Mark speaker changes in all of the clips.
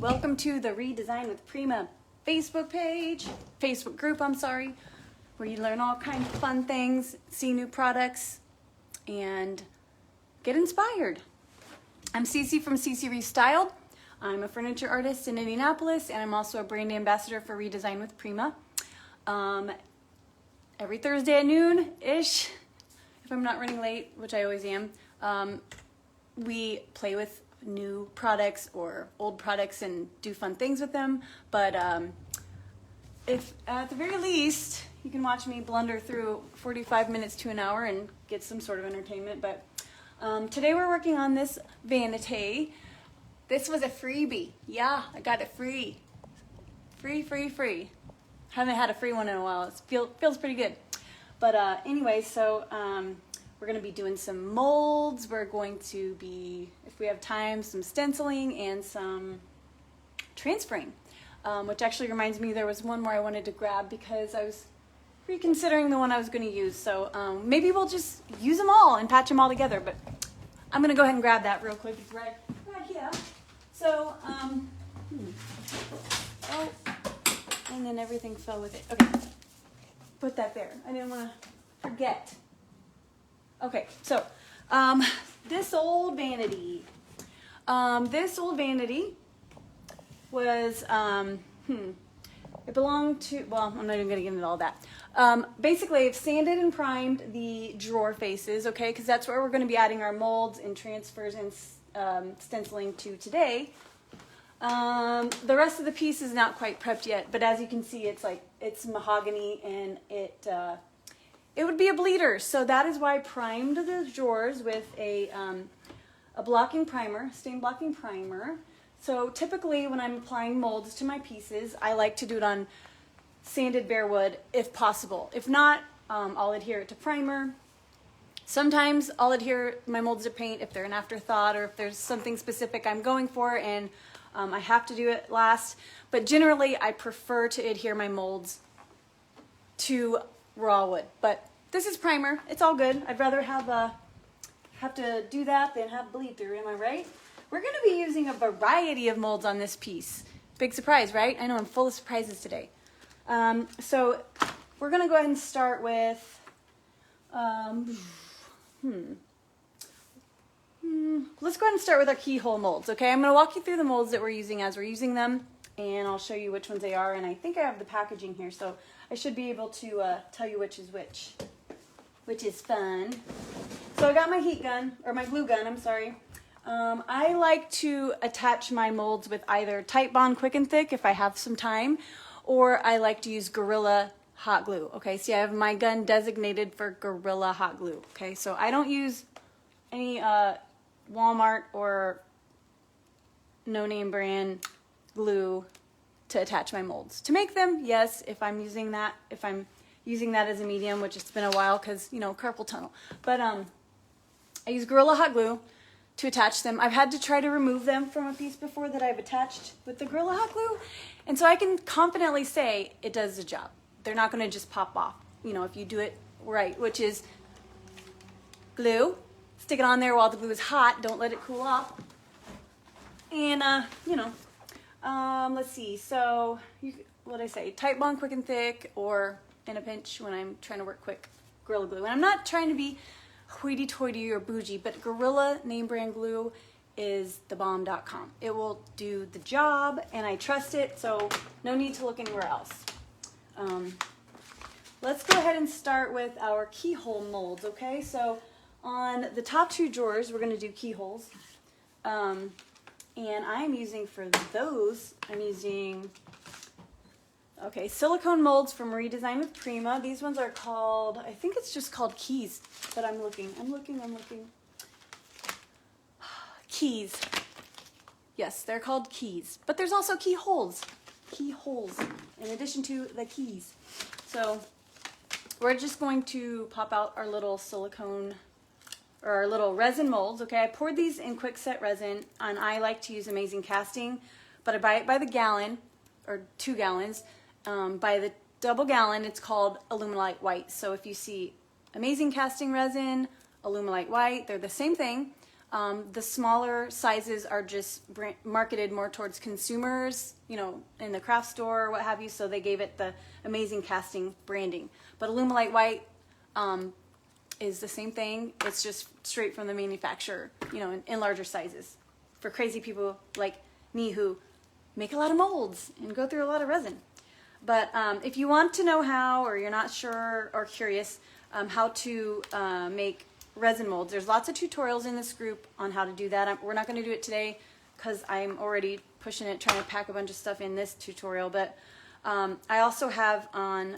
Speaker 1: Welcome to the Redesign with Prima Facebook group, where you learn all kinds of fun things, see new products, and get inspired. I'm Cece from Cece Restyled. I'm a furniture artist in Indianapolis, and I'm also a brand ambassador for Redesign with Prima. Every Thursday at noon-ish, if I'm not running late, which I always am, we play with new products or old products and do fun things with them. But if at the very least you can watch me blunder through 45 minutes to an hour and get some sort of entertainment. But today we're working on this vanity. This was a freebie. Yeah, I got it free. Free. Haven't had a free one in a while. It feels pretty good. But anyway, so we're going to be doing some molds. We're going to be, if we have time, some stenciling and some transferring, which actually reminds me there was one more I wanted to grab because I was reconsidering the one I was going to use. So maybe we'll just use them all and patch them all together. But I'm going to go ahead and grab that real quick. It's right here. So, oh, and then everything fell with it. Okay, put that there. I didn't want to forget. Okay, so this old vanity was, it belonged to, well, I'm not even going to get into all that. Basically, I've sanded and primed the drawer faces, okay, because that's where we're going to be adding our molds and transfers and stenciling to today. The rest of the piece is not quite prepped yet, but as you can see, it's mahogany and it would be a bleeder, so that is why I primed the drawers with a blocking primer, stain blocking primer. So typically when I'm applying molds to my pieces, I like to do it on sanded bare wood if possible. If not, I'll adhere it to primer. Sometimes I'll adhere my molds to paint if they're an afterthought or if there's something specific I'm going for and I have to do it last. But generally I prefer to adhere my molds to raw wood, but this is primer. It's all good. I'd rather have to do that than have bleed through. Am I right? We're going to be using a variety of molds on this piece. Big surprise, right? I know I'm full of surprises today. So we're going to go ahead and start with let's go ahead and start with our keyhole molds. Okay, I'm going to walk you through the molds that we're using as we're using them, and I'll show you which ones they are. And I think I have the packaging here, so I should be able to tell you which is which is fun. So I got my heat gun, or my glue gun, I'm sorry. I like to attach my molds with either Titebond Quick and Thick if I have some time, or I like to use Gorilla Hot Glue. Okay, see, I have my gun designated for Gorilla Hot Glue. Okay, so I don't use any Walmart or no-name brand glue to attach my molds. To make them, yes, if I'm using that as a medium, which it's been a while because, you know, carpal tunnel. But I use Gorilla Hot Glue to attach them. I've had to try to remove them from a piece before that I've attached with the Gorilla Hot Glue, and so I can confidently say it does the job. They're not going to just pop off, you know, if you do it right, which is glue, stick it on there while the glue is hot, don't let it cool off, and you know, let's see, so what did I say, Titebond Quick and Thick, or in a pinch when I'm trying to work quick, Gorilla Glue. And I'm not trying to be hoity-toity or bougie, but Gorilla name brand glue is thebomb.com. It will do the job, and I trust it, so no need to look anywhere else. Let's go ahead and start with our keyhole molds, okay? So on the top two drawers, we're going to do keyholes. And I'm using for those, okay, Silicone Molds from Redesign with Prima. These ones are called, I think it's just called Keys, but I'm looking. Keys. Yes, they're called Keys, but there's also keyholes in addition to the keys. So we're just going to pop out our little silicone or our little resin molds. Okay, I poured these in quickset resin, and I like to use Amazing Casting, but I buy it by the gallon or 2 gallons. By the double gallon, it's called Alumilite White. So if you see Amazing Casting resin, Alumilite White, they're the same thing. The smaller sizes are just marketed more towards consumers, you know, in the craft store or what have you, so they gave it the amazing casting branding. But Alumilite White is the same thing. It's just straight from the manufacturer, you know, in larger sizes. For crazy people like me who make a lot of molds and go through a lot of resin. But if you want to know how, or you're not sure or curious how to make resin molds, there's lots of tutorials in this group on how to do that. We're not going to do it today because I'm already pushing it, trying to pack a bunch of stuff in this tutorial. But I also have on,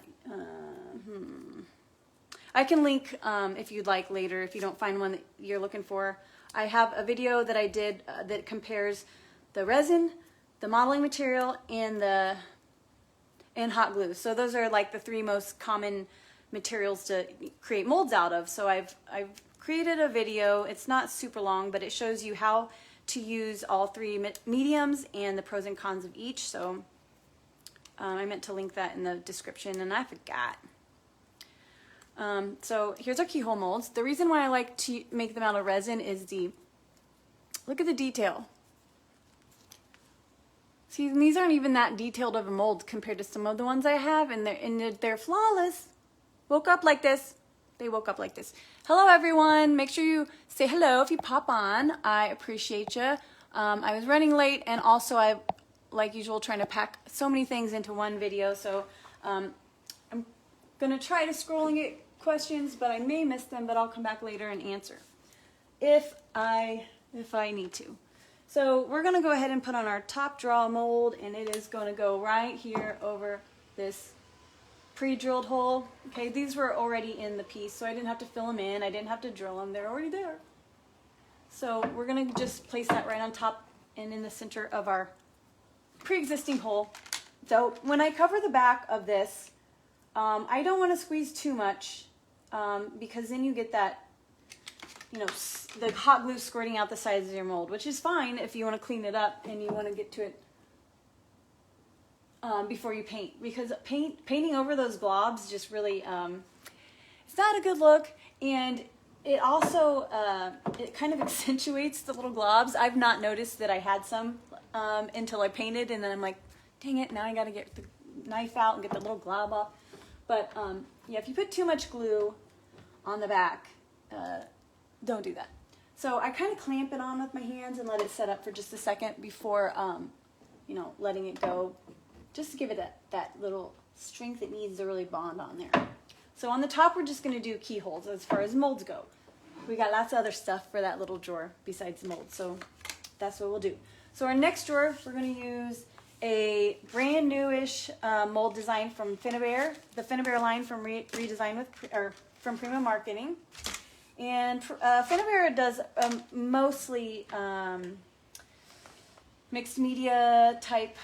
Speaker 1: I can link if you'd like later, if you don't find one that you're looking for. I have a video that I did that compares the resin, the modeling material, and hot glue. So those are like the 3 most common materials to create molds out of. So I've created a video. It's not super long, but it shows you how to use all 3 mediums and the pros and cons of each. So I meant to link that in the description and I forgot. So here's our keyhole molds. The reason why I like to make them out of resin is look at the detail. See, these aren't even that detailed of a mold compared to some of the ones I have, and they're flawless. Woke up like this. They woke up like this. Hello, everyone. Make sure you say hello if you pop on. I appreciate you. I was running late, and also I, like usual, trying to pack so many things into one video. So I'm gonna try to scroll and get questions, but I may miss them. But I'll come back later and answer if I need to. So we're going to go ahead and put on our top draw mold, and it is going to go right here over this pre-drilled hole. Okay, these were already in the piece, so I didn't have to fill them in. I didn't have to drill them. They're already there. So we're going to just place that right on top and in the center of our pre-existing hole. So when I cover the back of this, I don't want to squeeze too much because then you get that, you know, the hot glue squirting out the sides of your mold, which is fine if you want to clean it up and you want to get to it before you paint, because painting over those globs just really, it's not a good look, and it also, it kind of accentuates the little globs. I've not noticed that I had some until I painted, and then I'm like, dang it, now I got to get the knife out and get the little glob off. But yeah, if you put too much glue on the back, don't do that. So I kind of clamp it on with my hands and let it set up for just a second before, you know, letting it go, just to give it that little strength it needs to really bond on there. So on the top, we're just going to do keyholes as far as molds go. We got lots of other stuff for that little drawer besides molds, so that's what we'll do. So our next drawer, we're going to use a brand newish mold design from Finnabair, the Finnabair line from Redesign from Prima Marketing. And Finnabair does mostly mixed media type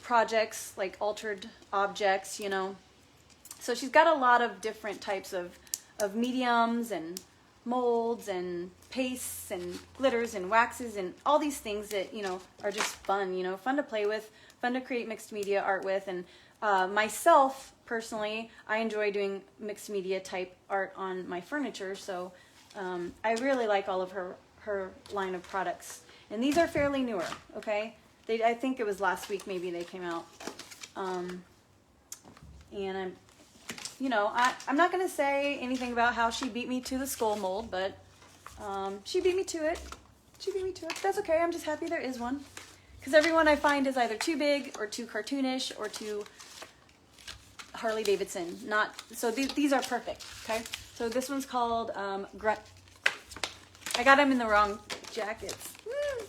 Speaker 1: projects, like altered objects, you know. So she's got a lot of different types of mediums and molds and pastes and glitters and waxes and all these things that, you know, are just fun, you know, fun to play with, fun to create mixed media art with. And myself, personally, I enjoy doing mixed media type art on my furniture, so I really like all of her line of products. And these are fairly newer, okay? I think it was last week maybe they came out. And I'm, you know, I'm not going to say anything about how she beat me to the skull mold, but she beat me to it. She beat me to it. That's okay. I'm just happy there is one. Because everyone I find is either too big or too cartoonish or too Harley Davidson. So these are perfect, okay? So this one's called I got them in the wrong jackets. Woo.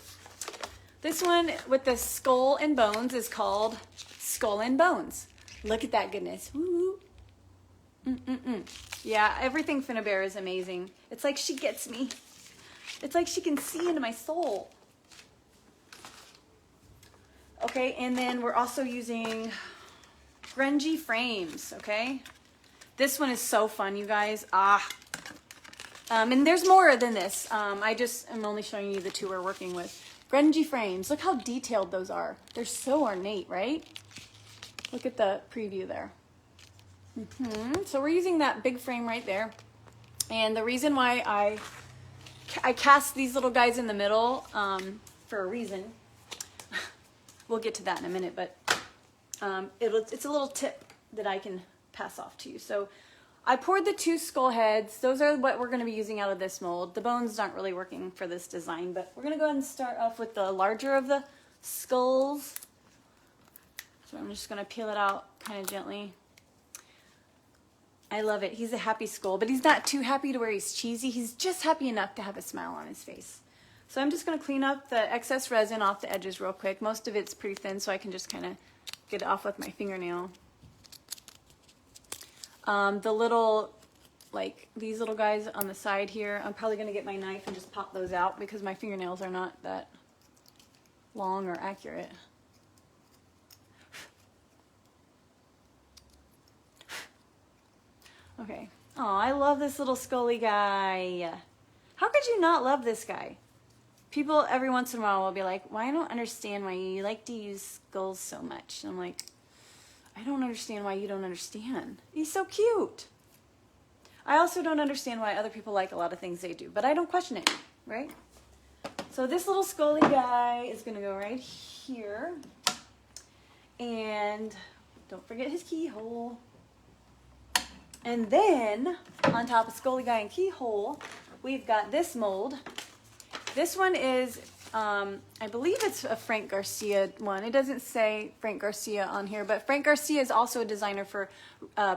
Speaker 1: This one with the skull and bones is called Skull and Bones. Look at that goodness. Woo. Yeah, everything Finnabair is amazing. It's like she gets me. It's like she can see into my soul. Okay, and then we're also using Grungy Frames, okay? This one is so fun, you guys. And there's more than this. I'm only showing you the 2 we're working with. Grungy Frames. Look how detailed those are. They're so ornate, right? Look at the preview there. So we're using that big frame right there. And the reason why I I cast these little guys in the middle for a reason. We'll get to that in a minute, but it's a little tip that I can pass off to you. So I poured the 2 skull heads. Those are what we're going to be using out of this mold. The bones aren't really working for this design, but we're going to go ahead and start off with the larger of the skulls. So I'm just going to peel it out kind of gently. I love it. He's a happy skull, but he's not too happy to where he's cheesy. He's just happy enough to have a smile on his face. So I'm just going to clean up the excess resin off the edges real quick. Most of it's pretty thin, so I can just kind of get it off with my fingernail. The little, like these little guys on the side here, I'm probably going to get my knife and just pop those out because my fingernails are not that long or accurate. Okay. Oh, I love this little scully guy. How could you not love this guy? People every once in a while will be like, well, I don't understand why you like to use skulls so much. And I'm like, I don't understand why you don't understand. He's so cute. I also don't understand why other people like a lot of things they do, but I don't question it, right? So this little scully guy is going to go right here. And don't forget his keyhole. And then on top of scully guy and keyhole, we've got this mold. This one is, I believe it's a Frank Garcia one. It doesn't say Frank Garcia on here, but Frank Garcia is also a designer for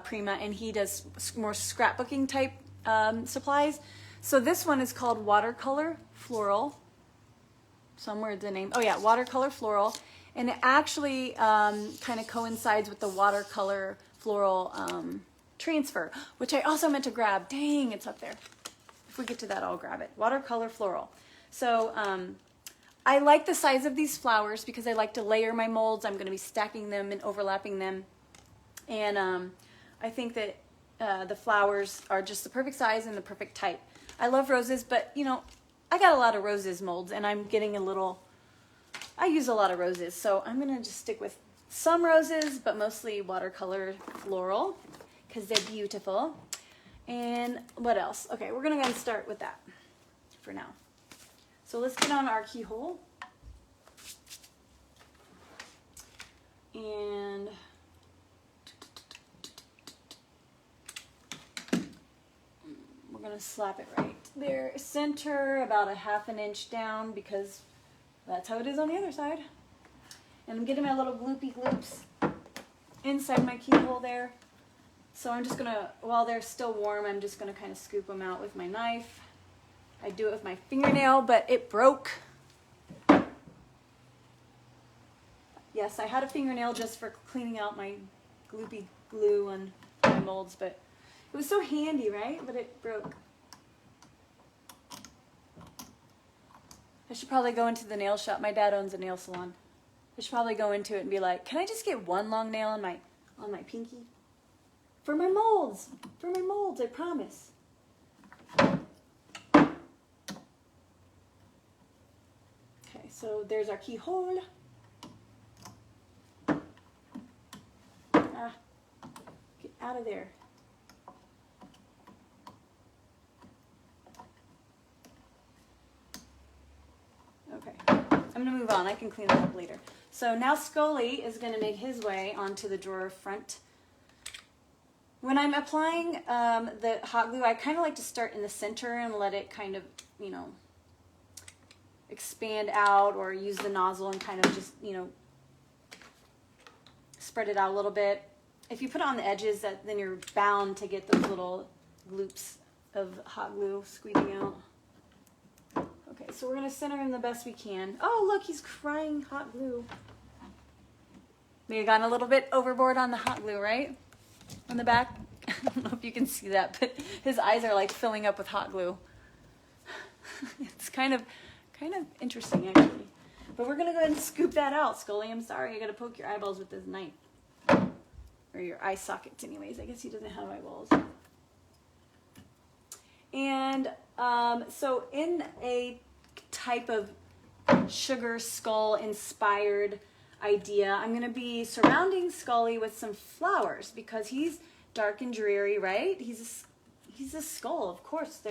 Speaker 1: Prima, and he does more scrapbooking type supplies. So this one is called Watercolor Floral. Somewhere the name, oh yeah, Watercolor Floral. And it actually kind of coincides with the Watercolor Floral transfer, which I also meant to grab. Dang, it's up there. If we get to that, I'll grab it. Watercolor Floral. So I like the size of these flowers because I like to layer my molds. I'm going to be stacking them and overlapping them. And I think that the flowers are just the perfect size and the perfect type. I love roses, but you know, I got a lot of roses molds and I'm getting a little, I use a lot of roses. So I'm going to just stick with some roses, but mostly Watercolor Floral because they're beautiful. And what else? Okay, we're going to go ahead and start with that for now. So let's get on our keyhole. And we're going to slap it right there. Center about a ½ inch down because that's how it is on the other side. And I'm getting my little gloopy gloops inside my keyhole there. So I'm just going to, while they're still warm, I'm just going to kind of scoop them out with my knife. I do it with my fingernail, but it broke. Yes, I had a fingernail just for cleaning out my gloopy glue on my molds, but it was so handy, right? But it broke. I should probably go into the nail shop. My dad owns a nail salon. I should probably go into it and be like, can I just get one long nail on my pinky? For my molds, I promise. Okay, so there's our keyhole. Ah, get out of there. Okay, I'm gonna move on. I can clean that up later. So now Scully is gonna make his way onto the drawer front. When I'm applying the hot glue, I kind of like to start in the center and let it kind of, you know, expand out, or use the nozzle and kind of just, you know, spread it out a little bit. If you put it on the edges, then you're bound to get those little gloops of hot glue squeezing out. Okay, so we're going to center him the best we can. Oh, look, he's crying hot glue. May have gone a little bit overboard on the hot glue, right? On the back. I don't know if you can see that, but his eyes are like filling up with hot glue. It's kind of interesting, actually. But we're going to go ahead and scoop that out, Scully. I'm sorry, I got to poke your eyeballs with this knife. Or your eye sockets, anyways. I guess he doesn't have eyeballs. And so in a type of sugar skull inspired idea, I'm going to be surrounding Scully with some flowers because he's dark and dreary, right? He's a skull, of course.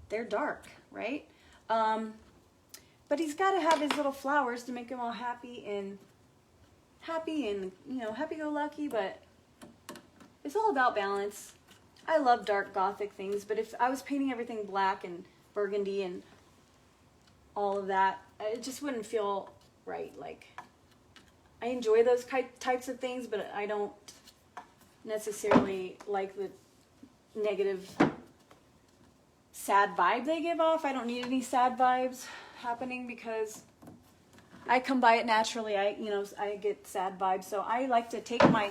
Speaker 1: They're dark, right? But he's got to have his little flowers to make him all happy and you know, happy-go-lucky, but it's all about balance. I love dark gothic things, but if I was painting everything black and burgundy and all of that, it just wouldn't feel right. Like, I enjoy those types of things, but I don't necessarily like the negative, sad vibe they give off. I don't need any sad vibes happening because I come by it naturally. I get sad vibes. So I like to take my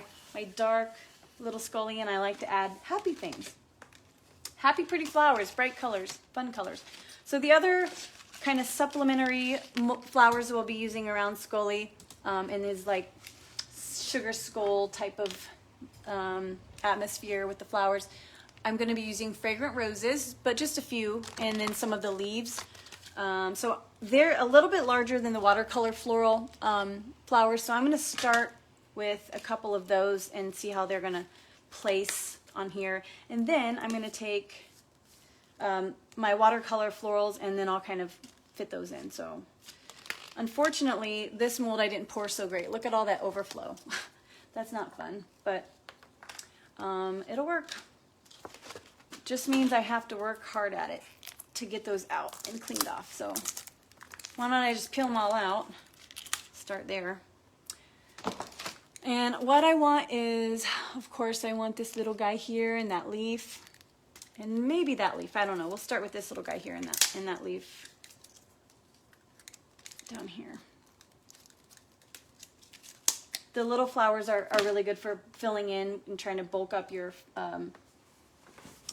Speaker 1: dark little Scully and I like to add happy things. Happy, pretty flowers, bright colors, fun colors. So the other kind of supplementary flowers we'll be using around Scully and is like sugar skull type of atmosphere with the flowers. I'm going to be using Fragrant Roses, but just a few, and then some of the leaves. So they're a little bit larger than the Watercolor Floral flowers, so I'm going to start with a couple of those and see how they're going to place on here. And then I'm going to take my Watercolor Florals and then I'll kind of fit those in. So unfortunately, this mold I didn't pour so great. Look at all that overflow. That's not fun, but it'll work. Just means I have to work hard at it to get those out and cleaned off. So why don't I just peel them all out? Start there. And what I want is, of course, I want this little guy here and that leaf. And maybe that leaf. I don't know. We'll start with this little guy here and that leaf down here. The little flowers are really good for filling in and trying to bulk up your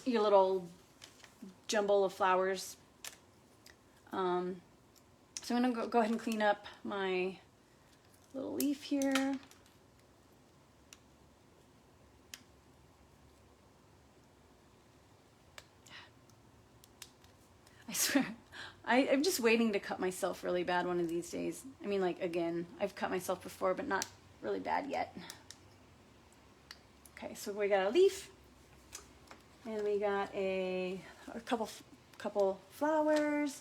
Speaker 1: little jumble of flowers. So I'm going to go ahead and clean up my little leaf here. I swear, I'm just waiting to cut myself really bad one of these days. I mean, like, again, I've cut myself before, but not really bad yet. Okay, so we got a leaf. And we got a couple flowers.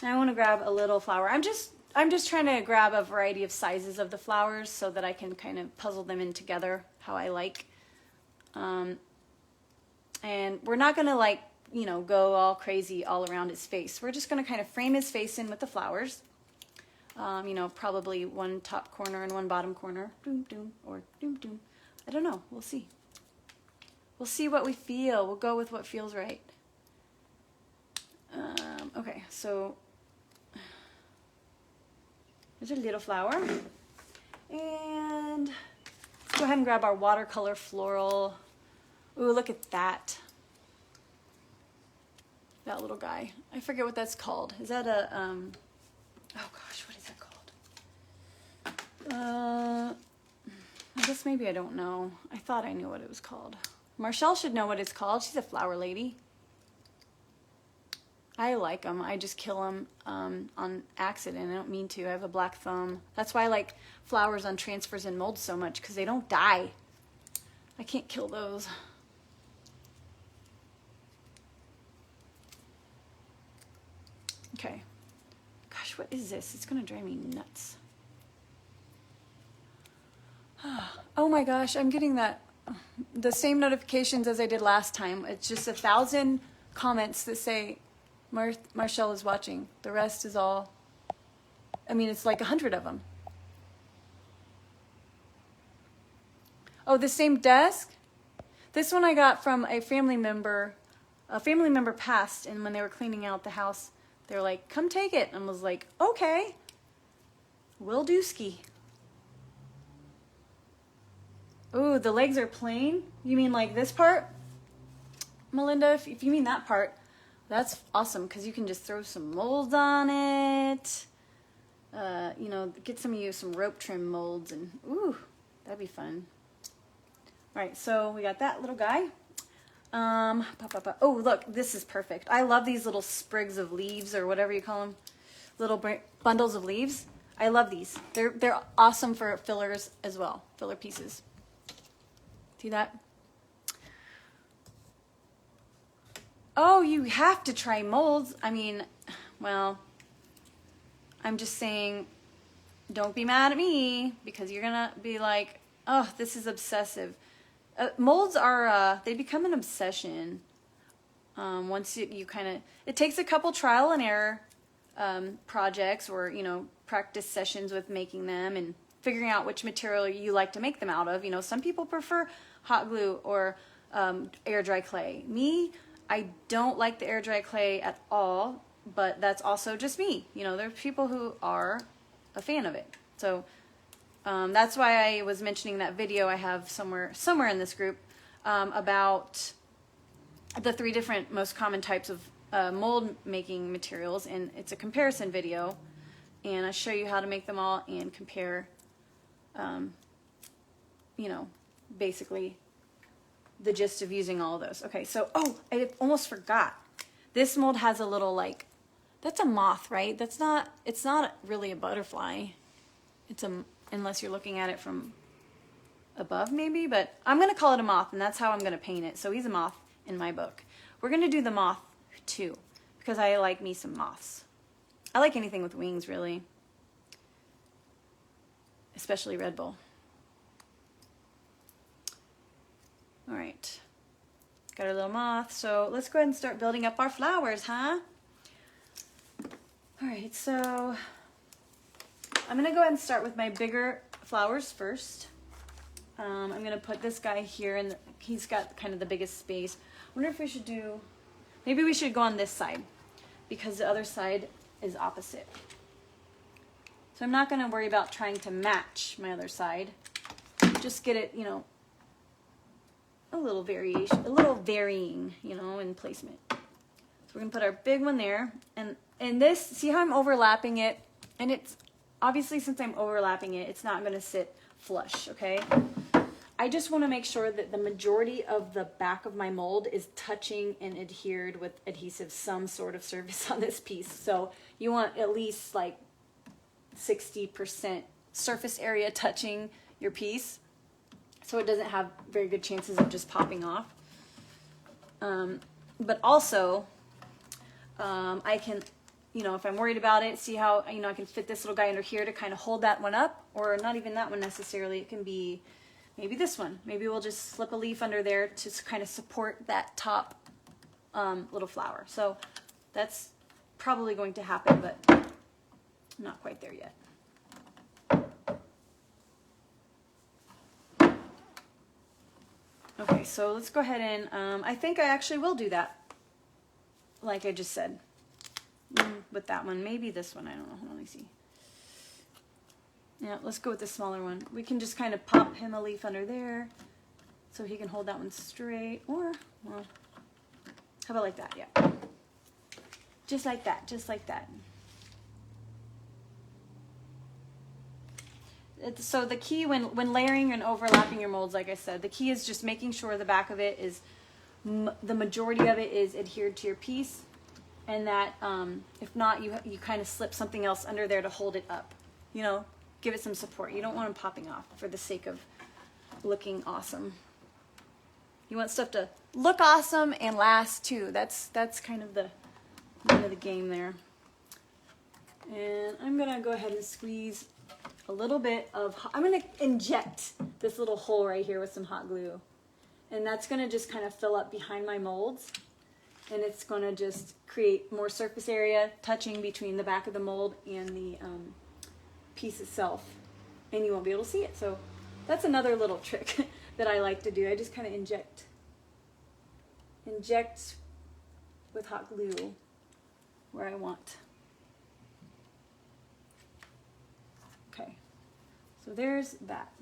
Speaker 1: And I want to grab a little flower. I'm just trying to grab a variety of sizes of the flowers so that I can kind of puzzle them in together how I like. And we're not going to, like, you know, go all crazy all around his face. We're just going to kind of frame his face in with the flowers. You know, probably one top corner and one bottom corner. Doom, doom, or doom, doom. I don't know. We'll see. We'll see what we feel. We'll go with what feels right. Okay, so there's a little flower. And let's go ahead and grab our Watercolor Floral. Ooh, look at that. That little guy. I forget what that's called. Is that a, oh gosh, what is that called? I guess maybe I don't know. I thought I knew what it was called. Marshall should know what it's called. She's a flower lady. I like them. I just kill them on accident. I don't mean to. I have a black thumb. That's why I like flowers on transfers and molds so much, because they don't die. I can't kill those. Okay. Gosh, what is this? It's going to drive me nuts. Oh my gosh, I'm getting the same notifications as I did last time. It's just 1,000 comments that say Marshall is watching. The rest is all, I mean, it's like 100 of them. Oh, the same desk? This one I got from a family member. A family member passed, and when they were cleaning out the house, they were like, come take it. And I was like, okay, will do ski. Ooh, the legs are plain? You mean like this part? Melinda, if you mean that part, that's awesome, because you can just throw some molds on it. You know, get some rope trim molds, and ooh, that'd be fun. All right, so we got that little guy. Oh, look, this is perfect. I love these little sprigs of leaves, or whatever you call them, little bundles of leaves. I love these. They're awesome for fillers as well, filler pieces. See that? Oh, you have to try molds. I mean, well, I'm just saying, don't be mad at me, because you're gonna be like, oh, this is obsessive. Molds are, they become an obsession. Once you kind of, it takes a couple trial and error projects, or, you know, practice sessions with making them and figuring out which material you like to make them out of. You know, some people prefer hot glue or air dry clay. Me, I don't like the air dry clay at all, but that's also just me. You know, there's people who are a fan of it. So that's why I was mentioning that video I have somewhere in this group about the 3 different most common types of mold making materials, and it's a comparison video, and I show you how to make them all and compare, you know, basically the gist of using all of those. Okay, so, oh, I almost forgot. This mold has a little, like, that's a moth, right? It's not really a butterfly. It's unless you're looking at it from above maybe, but I'm gonna call it a moth, and that's how I'm gonna paint it. So he's a moth in my book. We're gonna do the moth too, because I like me some moths. I like anything with wings, really. Especially Red Bull. All right, got our little moth. So let's go ahead and start building up our flowers, huh? All right, so I'm gonna go ahead and start with my bigger flowers first. I'm gonna put this guy here, and he's got kind of the biggest space. I wonder if we should do, maybe we should go on this side, because the other side is opposite. So I'm not gonna worry about trying to match my other side. Just get it, you know, a little variation, a little varying, you know, in placement. So we're gonna put our big one there, and this, see how I'm overlapping it? And it's, obviously since I'm overlapping it, it's not gonna sit flush, okay? I just wanna make sure that the majority of the back of my mold is touching and adhered with adhesive, some sort of surface on this piece. So you want at least like 60% surface area touching your piece, so it doesn't have very good chances of just popping off. But also, I can, you know, if I'm worried about it, see how, you know, I can fit this little guy under here to kind of hold that one up, or not even that one necessarily. It can be maybe this one. Maybe we'll just slip a leaf under there to kind of support that top little flower. So that's probably going to happen, but I'm not quite there yet. Okay, so let's go ahead and, I think I actually will do that, like I just said, with that one. Maybe this one, I don't know, let me see. Yeah, let's go with the smaller one. We can just kind of pop him a leaf under there, so he can hold that one straight, or, well, how about like that, yeah. Just like that, just like that. So the key when layering and overlapping your molds, like I said, the key is just making sure the back of it is, the majority of it is adhered to your piece, and that if not, you kind of slip something else under there to hold it up. You know, give it some support. You don't want them popping off for the sake of looking awesome. You want stuff to look awesome and last too. That's kind of the name of the game there. And I'm gonna go ahead and squeeze a little bit of, I'm going to inject this little hole right here with some hot glue, and that's going to just kind of fill up behind my molds, and it's going to just create more surface area touching between the back of the mold and the piece itself, and you won't be able to see it. So that's another little trick that I like to do. I just kind of inject with hot glue where I want. Okay, so there's that.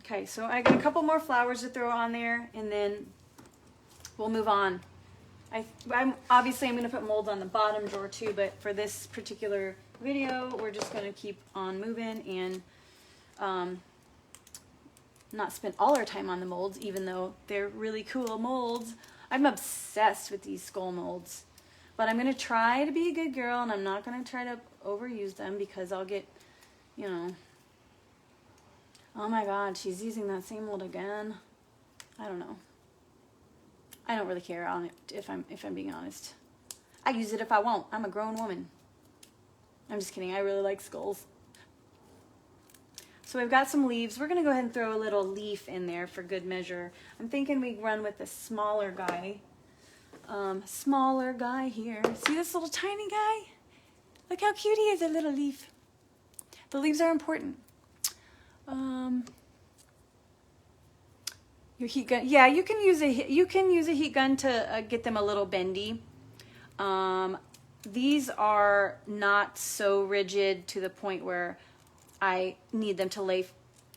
Speaker 1: Okay, so I got a couple more flowers to throw on there, and then we'll move on. I'm obviously I'm going to put molds on the bottom drawer too, but for this particular video, we're just going to keep on moving and not spend all our time on the molds, even though they're really cool molds. I'm obsessed with these skull molds, but I'm going to try to be a good girl, and I'm not going to try to overuse them, because I'll get, you know, Oh my God, she's using that same mold again. I don't know. I don't really care on it if I'm being honest. I use it if I want. I'm a grown woman. I'm just kidding. I really like skulls. So we've got some leaves. We're gonna go ahead and throw a little leaf in there for good measure. I'm thinking we run with the smaller guy. Smaller guy here. See this little tiny guy? Look how cute he is, a little leaf. The leaves are important. Your heat gun. Yeah, you can use a heat gun to get them a little bendy. These are not so rigid to the point where I need them to lay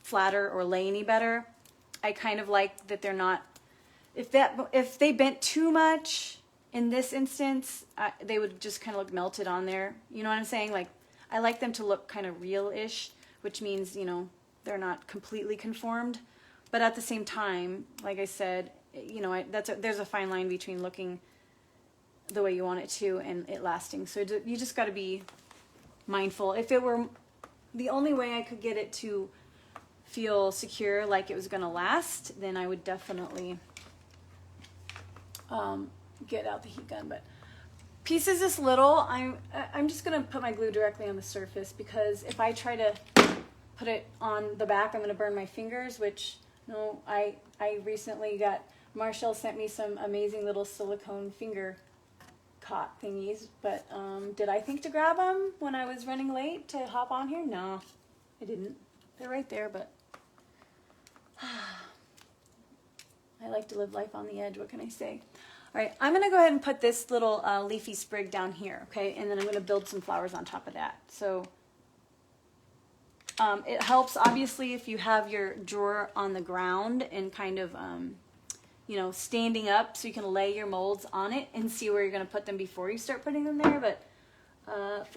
Speaker 1: flatter or lay any better. I kind of like that they're not, if they bent too much in this instance, they would just kind of look melted on there. You know what I'm saying? Like, I like them to look kind of real-ish, which means, you know, they're not completely conformed. But at the same time, like I said, you know, there's a fine line between looking the way you want it to and it lasting. So you just got to be mindful. If it were the only way I could get it to feel secure, like it was going to last, then I would definitely get out the heat gun. But pieces this little, I'm just going to put my glue directly on the surface, because if I try to put it on the back, I'm going to burn my fingers, which, no, I recently got, Marshall sent me some amazing little silicone finger caught thingies, but did I think to grab them when I was running late to hop on here? No, I didn't. They're right there, but I like to live life on the edge. What can I say? All right, I'm going to go ahead and put this little leafy sprig down here, okay? And then I'm going to build some flowers on top of that. So it helps, obviously, if you have your drawer on the ground and kind of you know, standing up so you can lay your molds on it and see where you're going to put them before you start putting them there. But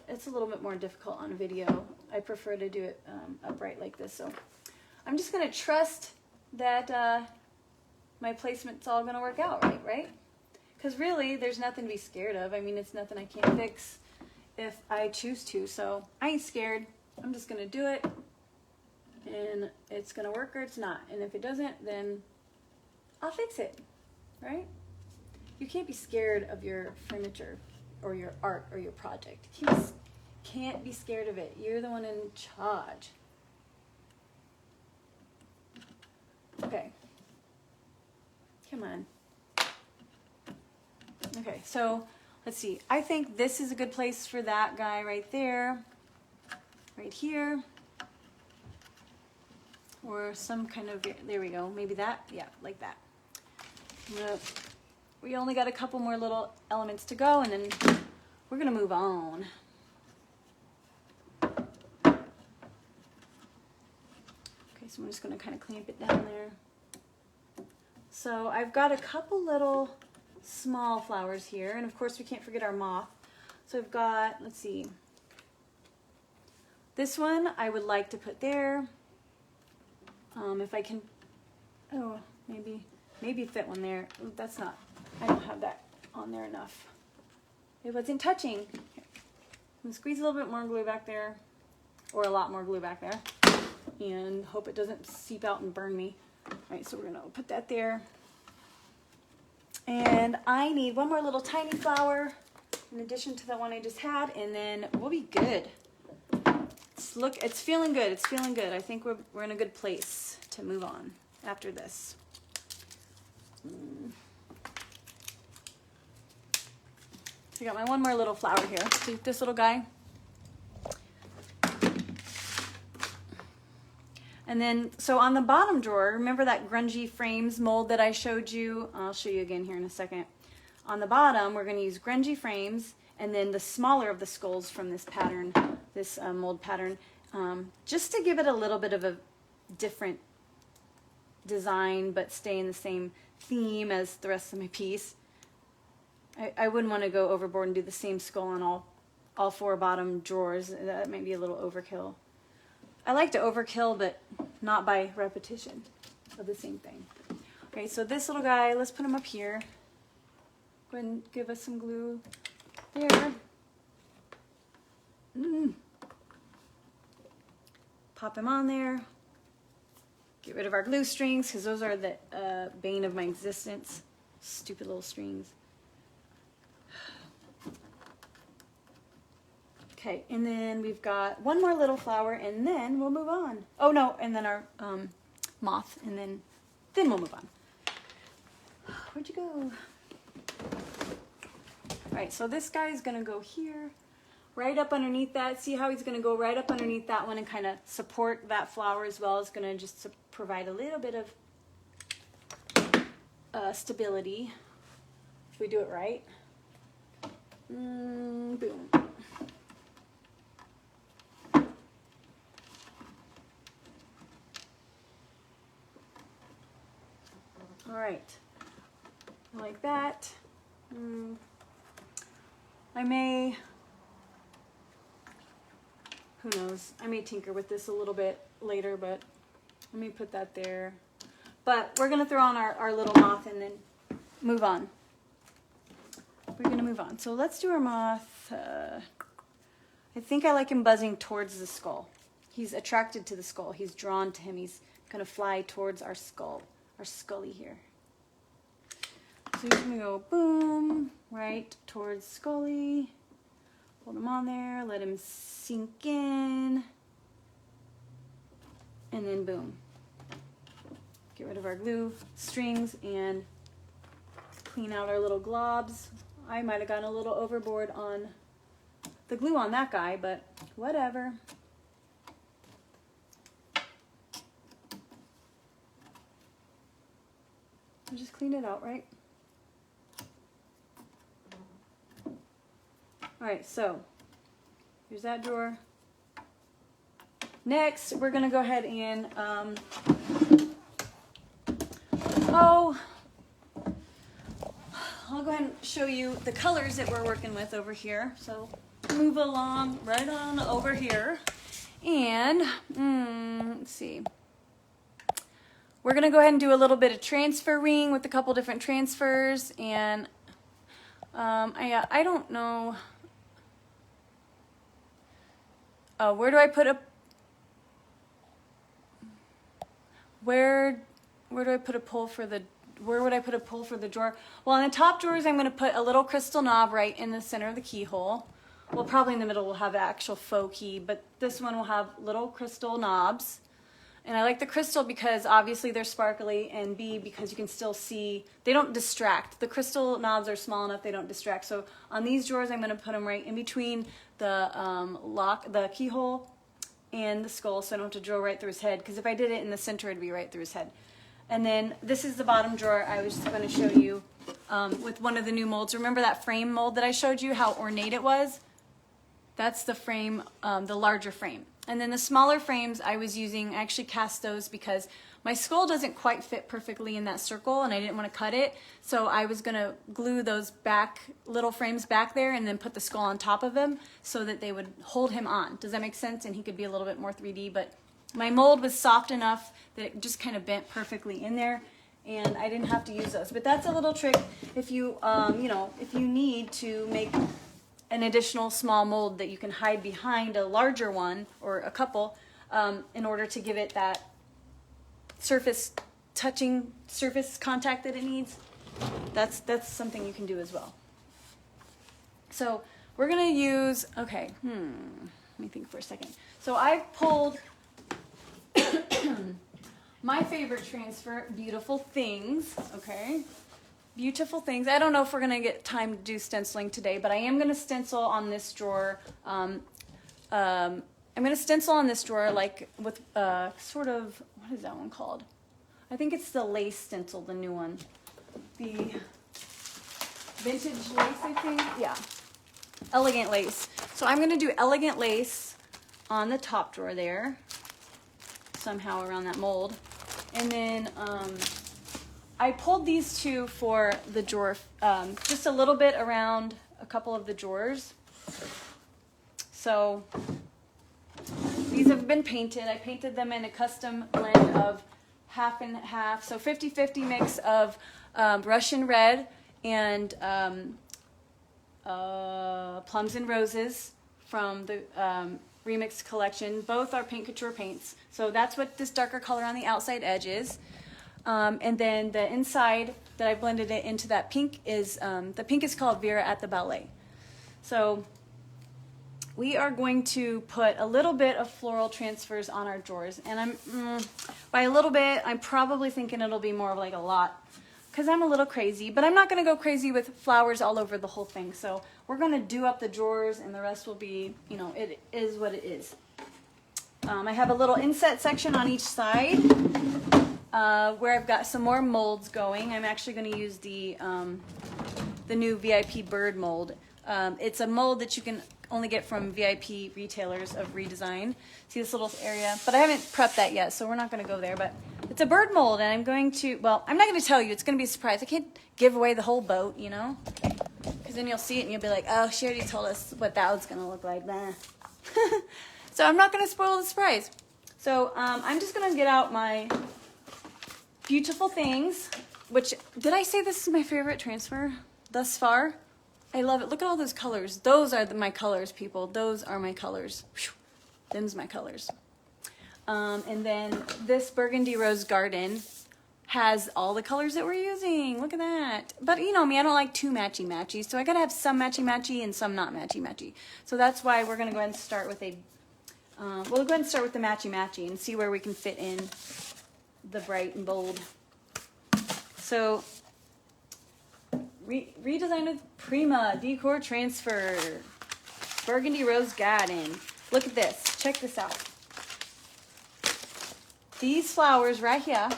Speaker 1: it's a little bit more difficult on video. I prefer to do it upright like this. So I'm just going to trust that my placement's all going to work out right? Because really, there's nothing to be scared of. I mean, it's nothing I can't fix if I choose to. So I ain't scared. I'm just going to do it. And it's going to work or it's not. And if it doesn't, then I'll fix it, right? You can't be scared of your furniture or your art or your project. You can't be scared of it. You're the one in charge. Okay. Come on. Okay, so let's see. I think this is a good place for that guy right there, right here. Or some kind of, there we go, maybe that, yeah, like that. We only got a couple more little elements to go, and then we're gonna move on. Okay, so I'm just gonna kind of clamp it down there. So I've got a couple little small flowers here, and of course we can't forget our moth. So I've got, let's see, this one I would like to put there. If I can, oh, maybe fit one there. Ooh, that's not, I don't have that on there enough. It wasn't touching. Here. I'm gonna squeeze a little bit more glue back there, or a lot more glue back there, and hope it doesn't seep out and burn me. All right, so we're gonna put that there. And I need one more little tiny flower in addition to the one I just had, and then we'll be good. It's feeling good. It's feeling good. I think we're in a good place to move on after this. So I got my one more little flower here. See this little guy? And then, so on the bottom drawer, remember that Grungy Frames mold that I showed you? I'll show you again here in a second. On the bottom, we're going to use Grungy Frames, and then the smaller of the skulls from this pattern, this mold pattern, just to give it a little bit of a different design, but stay in the same theme as the rest of my piece. I wouldn't want to go overboard and do the same skull on all four bottom drawers. That might be a little overkill. I like to overkill, but not by repetition of the same thing. Okay, so this little guy, let's put him up here. Go ahead and give us some glue there. Pop him on there. Get rid of our glue strings because those are the bane of my existence. Stupid little strings. Okay, and then we've got one more little flower, and then we'll move on. Oh no, and then our moth, and then we'll move on. Where'd you go? All right, so this guy is gonna go here, right up underneath that. See how he's gonna go right up underneath that one and kind of support that flower as well. It's gonna just provide a little bit of stability if we do it right. Boom. All right, like that. I may, who knows, I may tinker with this a little bit later, but let me put that there. But we're gonna throw on our little moth and then move on. We're gonna move on. So let's do our moth. I think I like him buzzing towards the skull. He's attracted to the skull. He's drawn to him. He's gonna fly towards our skull. Our scully here. So he's gonna go boom, right towards Scully. Hold him on there, let him sink in. And then boom. Get rid of our glue strings and clean out our little globs. I might have gotten a little overboard on the glue on that guy, but whatever. I just cleaned it out, right? All right, so here's that drawer. Next, we're gonna go ahead and, I'll go ahead and show you the colors that we're working with over here. So move along right on over here. And, let's see. We're gonna go ahead and do a little bit of transferring with a couple different transfers, and I don't know. Where do I put a? Where do I put a pull for the? Where would I put a pull for the drawer? Well, in the top drawers, I'm gonna put a little crystal knob right in the center of the keyhole. Well, probably in the middle we'll have the actual faux key, but this one will have little crystal knobs. And I like the crystal because obviously they're sparkly, and B, because you can still see, they don't distract. The crystal knobs are small enough they don't distract. So on these drawers, I'm gonna put them right in between the the keyhole and the skull, so I don't have to drill right through his head, because if I did it in the center, it'd be right through his head. And then this is the bottom drawer I was just gonna show you with one of the new molds. Remember that frame mold that I showed you, how ornate it was? That's the frame, the larger frame. And then the smaller frames I was using, I actually cast those because my skull doesn't quite fit perfectly in that circle and I didn't want to cut it. So I was gonna glue those back, little frames back there, and then put the skull on top of them so that they would hold him on. Does that make sense? And he could be a little bit more 3D, but my mold was soft enough that it just kind of bent perfectly in there, and I didn't have to use those. But that's a little trick if you, you know, if you need to make an additional small mold that you can hide behind a larger one or a couple in order to give it that surface contact that it needs. That's something you can do as well. So we're gonna use, okay, let me think for a second. So I pulled my favorite transfer, Beautiful Things, okay? Beautiful Things. I don't know if we're gonna get time to do stenciling today, but I am gonna stencil on this drawer. I'm gonna stencil on this drawer like with sort of, what is that one called? I think it's the lace stencil, the new one. The vintage lace, I think. Yeah, elegant lace. So I'm gonna do elegant lace on the top drawer there, somehow around that mold. And then I pulled these two for the drawer, just a little bit around a couple of the drawers. So these have been painted. I painted them in a custom blend of half and half. So 50-50 mix of Russian red and Plums and Roses from the Remix collection. Both are Paint Couture paints. So that's what this darker color on the outside edge is. And then the inside that I blended it into that pink is, the pink is called Vera at the Ballet. So we are going to put a little bit of floral transfers on our drawers. And by a little bit, I'm probably thinking it'll be more of like a lot, because I'm a little crazy, but I'm not going to go crazy with flowers all over the whole thing. So we're going to do up the drawers, and the rest will be, you know, it is what it is. I have a little inset section on each side where I've got some more molds going. I'm actually going to use the new VIP bird mold. It's a mold that you can only get from VIP retailers of Redesign. See this little area? But I haven't prepped that yet, so we're not going to go there. But it's a bird mold, and I'm going to, well, I'm not going to tell you. It's going to be a surprise. I can't give away the whole boat, you know? Because then you'll see it, and you'll be like, oh, she already told us what that was going to look like. Nah. So I'm not going to spoil the surprise. So I'm just going to get out my beautiful things, which, did I say this is my favorite transfer thus far? I love it. Look at all those colors. Those are my colors, people. Those are my colors. Whew. Them's my colors. And then this Burgundy Rose Garden has all the colors that we're using. Look at that. But you know me, I don't like too matchy-matchy, so I gotta have some matchy-matchy and some not matchy-matchy. So that's why we're gonna go ahead and start with a, we'll go ahead and start with the matchy-matchy and see where we can fit in the bright and bold. So, Redesign with Prima, Decor Transfer, Burgundy Rose Garden. Look at this. Check this out. These flowers right here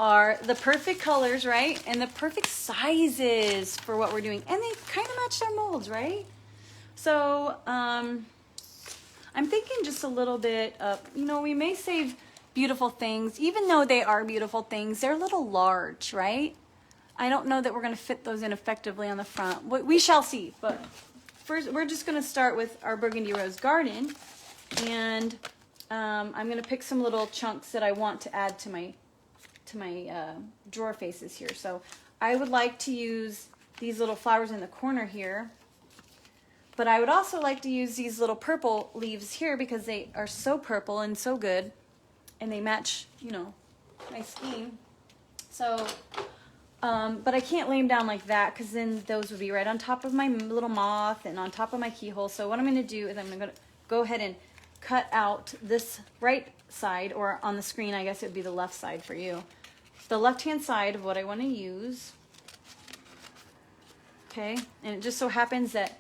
Speaker 1: are the perfect colors, right? And the perfect sizes for what we're doing. And they kind of match our molds, right? So, I'm thinking just a little bit of, you know, we may save beautiful things. Even though they are beautiful things, they're a little large, right? I don't know that we're going to fit those in effectively on the front. We shall see. But first, we're just going to start with our Burgundy Rose Garden. And I'm going to pick some little chunks that I want to add to my drawer faces here. So I would like to use these little flowers in the corner here. But I would also like to use these little purple leaves here because they are so purple and so good. And they match, you know, my scheme. So... but I can't lay them down like that because then those would be right on top of my little moth and on top of my keyhole. So what I'm going to do is I'm going to go ahead and cut out this right side, or on the screen I guess it would be the left side for you. The left-hand side of what I want to use. Okay, and it just so happens that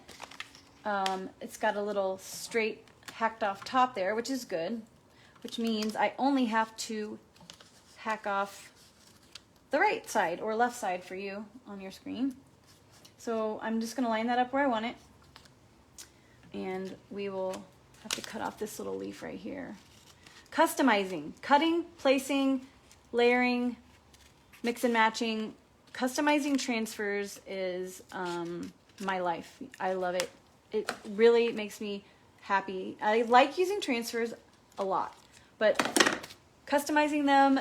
Speaker 1: it's got a little straight hacked off top there, which is good. Which means I only have to hack off the right side or left side for you on your screen. So I'm just going to line that up where I want it. And we will have to cut off this little leaf right here. Customizing, cutting, placing, layering, mix and matching. Customizing transfers is my life. I love it. It really makes me happy. I like using transfers a lot, but customizing them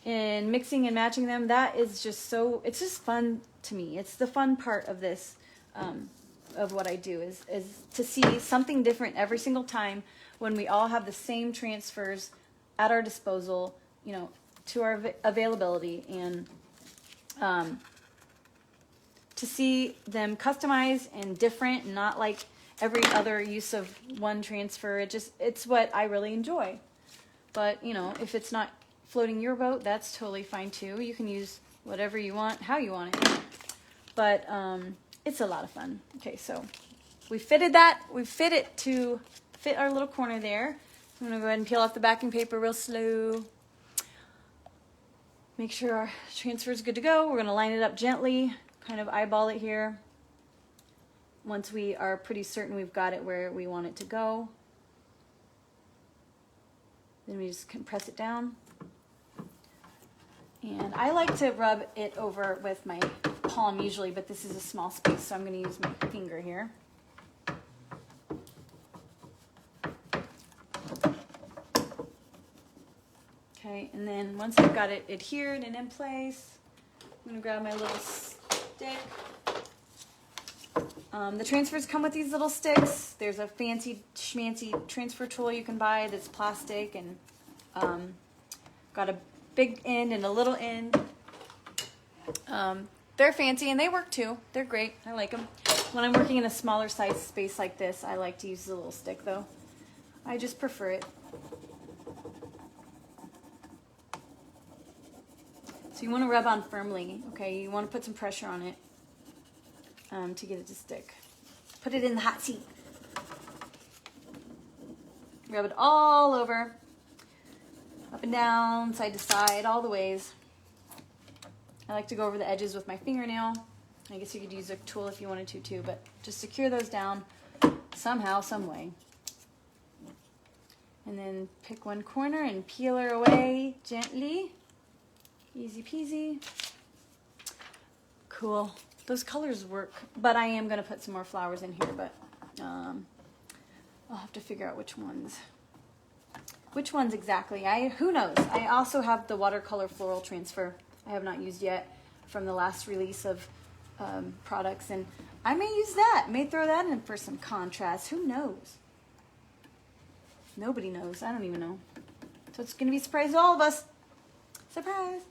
Speaker 1: and mixing and matching them, that is just so, it's just fun to me. It's the fun part of this, of what I do, is to see something different every single time when we all have the same transfers at our disposal, you know, to our availability, and to see them customized and different, and not like every other use of one transfer. It's what I really enjoy. But, you know, if it's not floating your boat, that's totally fine too. You can use whatever you want, how you want it. But it's a lot of fun. Okay, so we fitted that. We fit it to fit our little corner there. I'm going to go ahead and peel off the backing paper real slow. Make sure our transfer is good to go. We're going to line it up gently, kind of eyeball it here. Once we are pretty certain we've got it where we want it to go, then we just can press it down. And I like to rub it over with my palm usually, but this is a small space, so I'm going to use my finger here. Okay, and then once I've got it adhered and in place, I'm going to grab my little stick The transfers come with these little sticks. There's a fancy schmancy transfer tool you can buy that's plastic and got a big end and a little end. They're fancy and they work too. They're great. I like them. When I'm working in a smaller size space like this, I like to use the little stick though. I just prefer it. So you want to rub on firmly, okay? You want to put some pressure on it to get it to stick. Put it in the hot seat. Rub it all over, up and down, side to side, all the ways. I like to go over the edges with my fingernail. I guess you could use a tool if you wanted to too, but just secure those down somehow, some way. And then pick one corner and peel her away gently. Easy peasy. Cool. Those colors work, but I am going to put some more flowers in here, but I'll have to figure out which ones. Which ones exactly? Who knows? I also have the Watercolor Floral transfer I have not used yet from the last release of products, and I may use that. May throw that in for some contrast. Who knows? Nobody knows. I don't even know. So it's going to be a surprise to all of us. Surprise!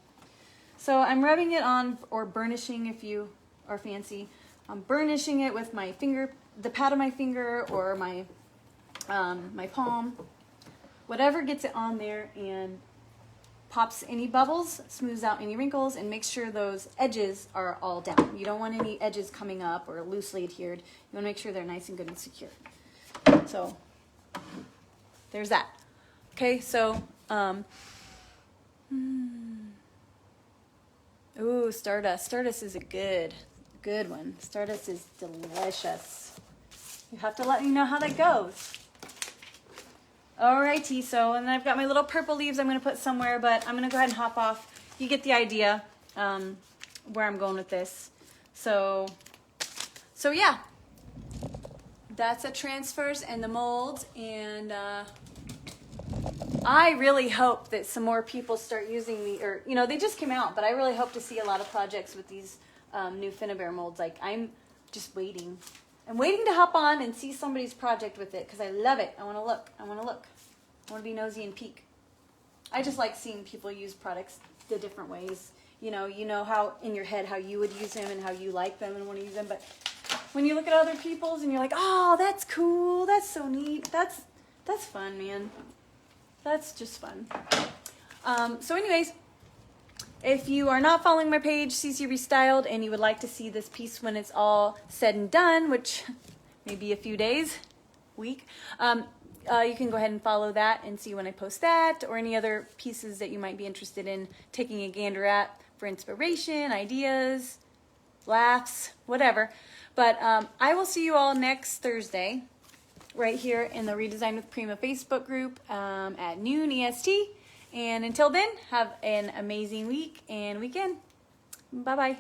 Speaker 1: So I'm rubbing it on, or burnishing if you are fancy. I'm burnishing it with my finger, the pad of my finger, or my my palm. Whatever gets it on there and pops any bubbles, smooths out any wrinkles, and makes sure those edges are all down. You don't want any edges coming up or loosely adhered. You want to make sure they're nice and good and secure. So there's that. Okay, so ooh, Stardust. Stardust is a good one. Stardust is delicious. You have to let me know how that goes. Alrighty, so, and then I've got my little purple leaves I'm going to put somewhere, but I'm going to go ahead and hop off. You get the idea where I'm going with this. So yeah, that's the transfers and the molds, and I really hope that some more people start using they just came out, but I really hope to see a lot of projects with these new Finnabair molds. Like, I'm just waiting. I'm waiting to hop on and see somebody's project with it because I love it. I want to look. I want to be nosy and peek. I just like seeing people use products the different ways. You know how in your head how you would use them and how you like them and want to use them. But when you look at other people's and you're like, oh, that's cool. That's so neat. That's fun, man. That's just fun. So anyways, if you are not following my page, Cece Restyled, and you would like to see this piece when it's all said and done, which may be a few days, week, you can go ahead and follow that and see when I post that, or any other pieces that you might be interested in taking a gander at for inspiration, ideas, laughs, whatever. But I will see you all next Thursday right here in the Redesign with Prima Facebook group at noon EST. And until then, have an amazing week and weekend. Bye-bye.